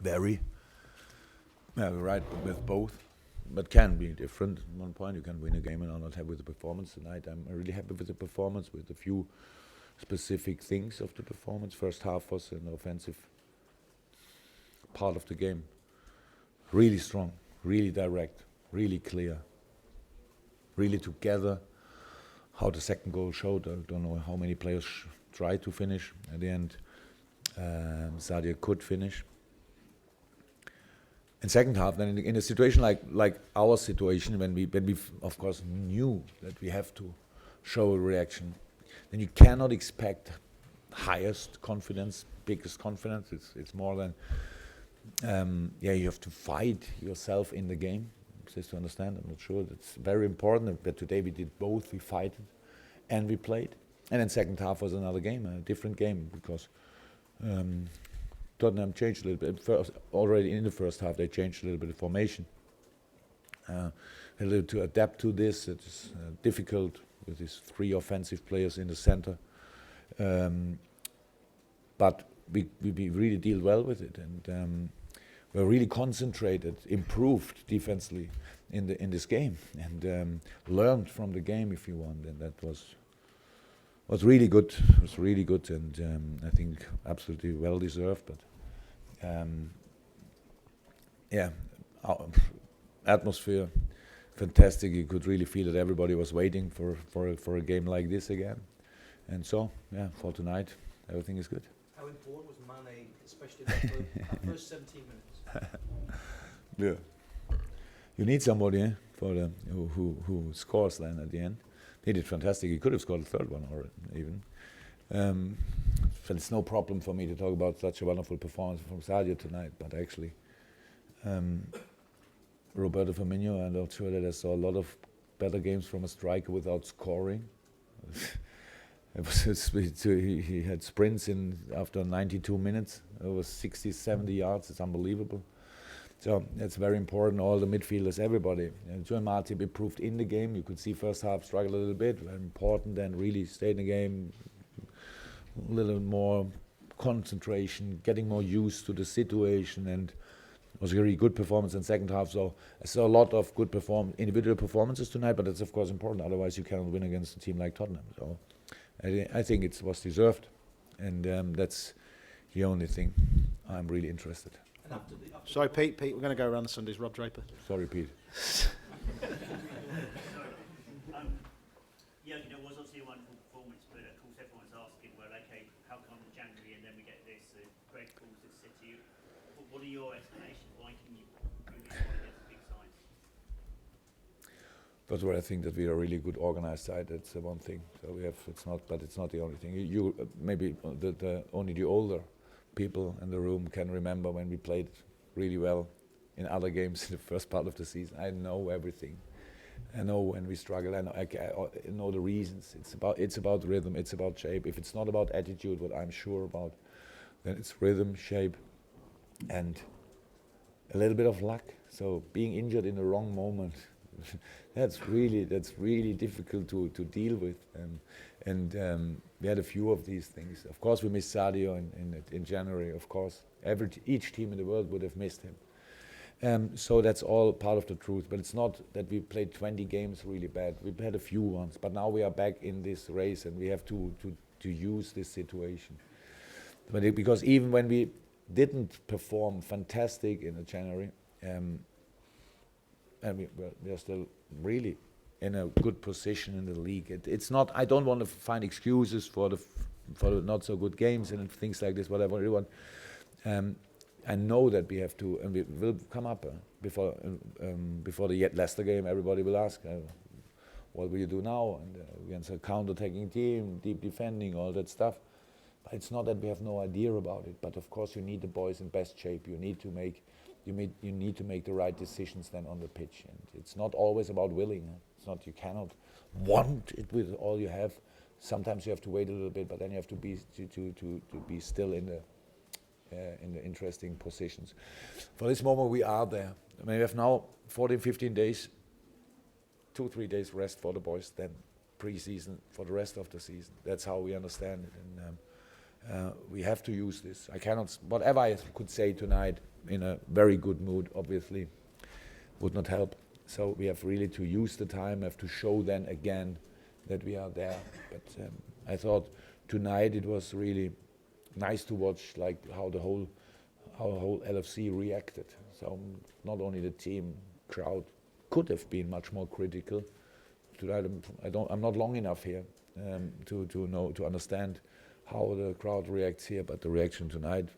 vary. Right, with both, but can be different. At one point, you can win a game and are not happy with the performance. Tonight, I'm really happy with the performance, with a few specific things of the performance. First half was an offensive part of the game. Really strong, really direct, really clear, really together. How the second goal showed, I don't know how many players tried to finish. At the end, Sadio could finish. In second half, then in a situation like our situation, when we of course knew that we have to show a reaction, then you cannot expect highest confidence, biggest confidence. It's more than you have to fight yourself in the game. Just to understand, I'm not sure. That's very important. But today we did both. We fighted and we played. And then second half was another game, a different game, because Tottenham changed a little bit. Already in the first half, they changed a little bit of formation. A little to adapt to this. It's difficult with these three offensive players in the center. But we really deal well with it, and we're really concentrated, improved defensively in this game, and learned from the game, if you want, and that was really good. It was really good, and I think absolutely well deserved. But our atmosphere, fantastic. You could really feel that everybody was waiting for a game like this again, and so for tonight, everything is good. How important was Mane, especially that first 17 minutes? Yeah, you need somebody for the who scores then at the end. He did fantastic. He could have scored a third one or even. But it's no problem for me to talk about such a wonderful performance from Sadio tonight. But actually, Roberto Firmino, I'm not sure that I saw a lot of better games from a striker without scoring. He had sprints in after 92 minutes. It was 60, 70 yards. It's unbelievable. So that's very important. All the midfielders, everybody. And Joel Matip improved in the game. You could see first half struggle a little bit. Very important, then really stay in the game. A little more concentration, getting more used to the situation, and it was a really good performance in second half. So I saw a lot of good individual performances tonight, but that's of course important. Otherwise, you cannot win against a team like Tottenham. So I think it was deserved, and that's the only thing I'm really interested. Sorry, Pete, we're going to go around the Sundays. Rob Draper. Sorry, Pete. Jurgen, it was obviously a wonderful performance, but of course everyone's asking, well, okay, how come January and then we get this? Greg calls it City. What are your explanations? Why can you do this against big sides? That's where I think that we are a really good organized side. That's one thing. So we have. It's not the only thing. You maybe only the older people in the room can remember when we played really well in other games in the first part of the season. I know everything. I know when we struggle. I know the reasons. It's about rhythm. It's about shape. If it's not about attitude, what I'm sure about, then it's rhythm, shape, and a little bit of luck. So being injured in the wrong moment, that's really difficult to deal with. And we had a few of these things. Of course, we missed Sadio in January. Of course, each team in the world would have missed him. So that's all part of the truth. But it's not that we played 20 games really bad. We've had a few ones, but now we are back in this race, and we have to use this situation. But because even when we didn't perform fantastic in January, and we are still really in a good position in the league. It's not. I don't want to find excuses for the not so good games and things like this. Whatever you want. I know that we have to, and we will come up before the Leicester game. Everybody will ask, what will you do now? And against a counter-attacking team, deep defending, all that stuff. But it's not that we have no idea about it. But of course, you need the boys in best shape. You need to make the right decisions then on the pitch. And it's not always about willing. It's not. You cannot want it with all you have. Sometimes you have to wait a little bit, but then you have to be still in the interesting positions. For this moment, we are there. I mean, we have now 14, 15 days, 2-3 days rest for the boys, then pre-season for the rest of the season. That's how we understand it, and we have to use this. I cannot. Whatever I could say tonight in a very good mood, obviously, would not help. So we have really to use the time, have to show then again that we are there. But I thought tonight it was really nice to watch, like how the whole LFC reacted. So not only the team, crowd could have been much more critical. Tonight I'm not long enough here to understand how the crowd reacts here, but the reaction tonight,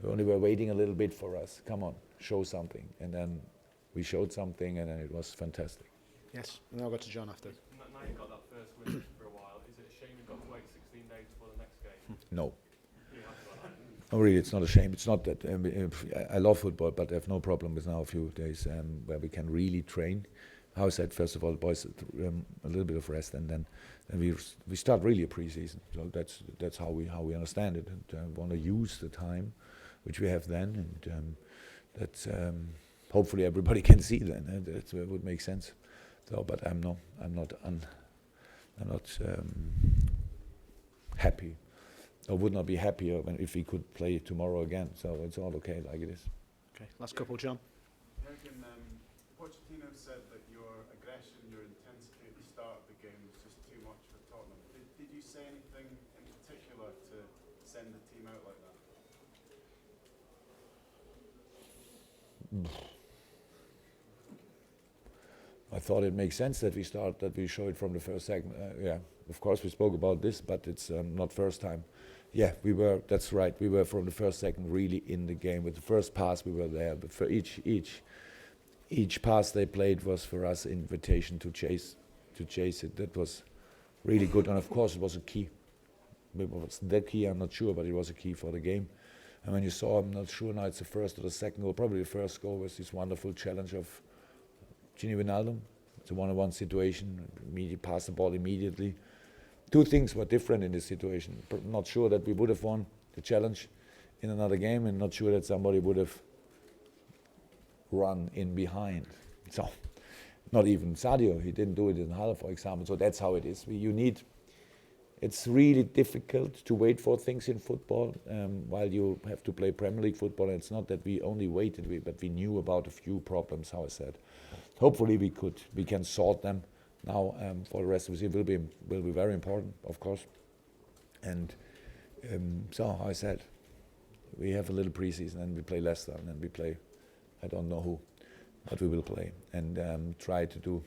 we only were waiting a little bit for us. Come on, show something, and then we showed something, and then it was fantastic. Yes, and then I'll go to John after. Now you've got that first win for a while. Is it a shame you've got to wait 16 days before the next game? No. You have to like that. Oh, really, it's not a shame. It's not that I love football, but I have no problem with now a few days where we can really train. How I said, first of all, boys, a little bit of rest, and then we start really a pre-season. So that's how we understand it, and want to use the time which we have then, and that's hopefully everybody can see then. That would make sense. So, but I'm not happy. I would not be happier if we could play tomorrow again. So it's all okay like it is. Okay, last couple, John. Jurgen, Pochettino said that your aggression, your intensity at the start of the game was just too much for Tottenham. Did you say anything in particular to send the team out like that? I thought it makes sense that we show it from the first second. Yeah, of course we spoke about this, but it's not first time. Yeah, we were. That's right. We were from the first second really in the game. With the first pass, we were there. But for each pass they played was for us invitation to chase it. That was really good, and of course it was a key. It was the key. I'm not sure, but it was a key for the game. And when you saw, I'm not sure now it's the first or the second goal. Probably the first goal was this wonderful challenge of Cristiano Ronaldo. It's a one-on-one situation. Pass the ball immediately. Two things were different in this situation. Not sure that we would have won the challenge in another game, and not sure that somebody would have run in behind. So, not even Sadio. He didn't do it in Hull, for example. So that's how it is. It's really difficult to wait for things in football while you have to play Premier League football. And it's not that we only waited, but we knew about a few problems, how I said. Hopefully we can sort them now for the rest of the season. Will be very important, of course. And so, how I said, we have a little preseason, and we play Leicester, and then we play, I don't know who, but we will play and try to do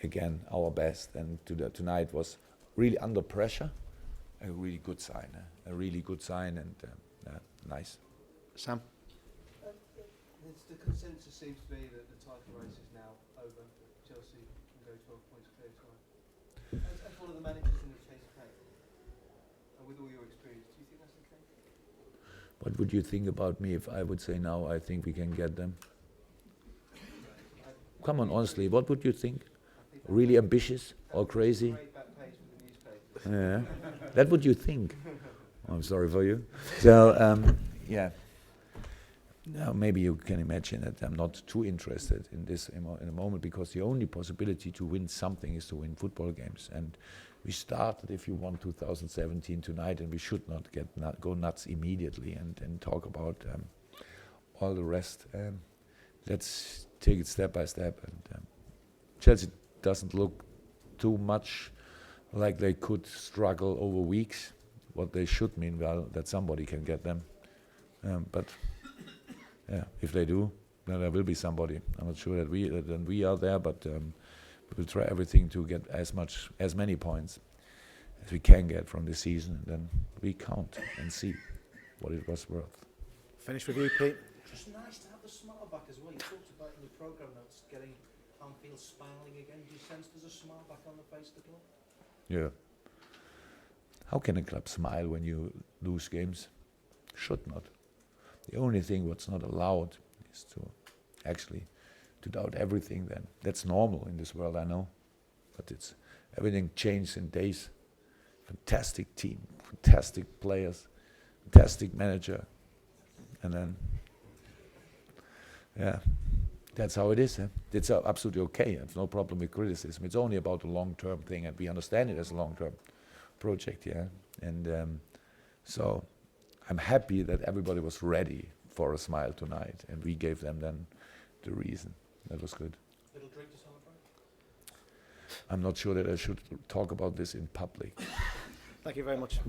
again our best. And tonight was really under pressure, a really good sign. And nice. Sam? The consensus seems to be that the title race is now over. Chelsea can go 12 points clear tonight. As one of the managers in the Chase Cup, and with all your experience, do you think that's the case? What would you think about me if I would say now I think we can get them? Come on, honestly, what would you think? Really ambitious or crazy? Yeah, that would you think. I'm sorry for you. So, yeah. Now, maybe you can imagine that I'm not too interested in this in a moment, because the only possibility to win something is to win football games. And we started, if you want, 2017 tonight, and we should not go nuts immediately and talk about all the rest. Let's take it step by step. And Chelsea doesn't look too much like they could struggle over weeks. What they should mean, well, that somebody can get them. But yeah, if they do, then there will be somebody. I'm not sure that we are there, but we will try everything to get as many points as we can get from this season. And then we count and see what it was worth. Finish with you, Pete. Just nice to have the smile back as well. You talked about in the programme notes getting Anfield smiling again. Do you sense there's a smile back on the face of the club? Yeah. How can a club smile when you lose games? Should not. The only thing what's not allowed is to doubt everything then. That's normal in this world, I know. But everything changed in days. Fantastic team, fantastic players, fantastic manager. And then, yeah, that's how it is. It's absolutely okay. I have no problem with criticism. It's only about a long-term thing, and we understand it as a long-term project, yeah. And so I'm happy that everybody was ready for a smile tonight, and we gave them then the reason. That was good. Little drink to celebrate? I'm not sure that I should talk about this in public. Thank you very much.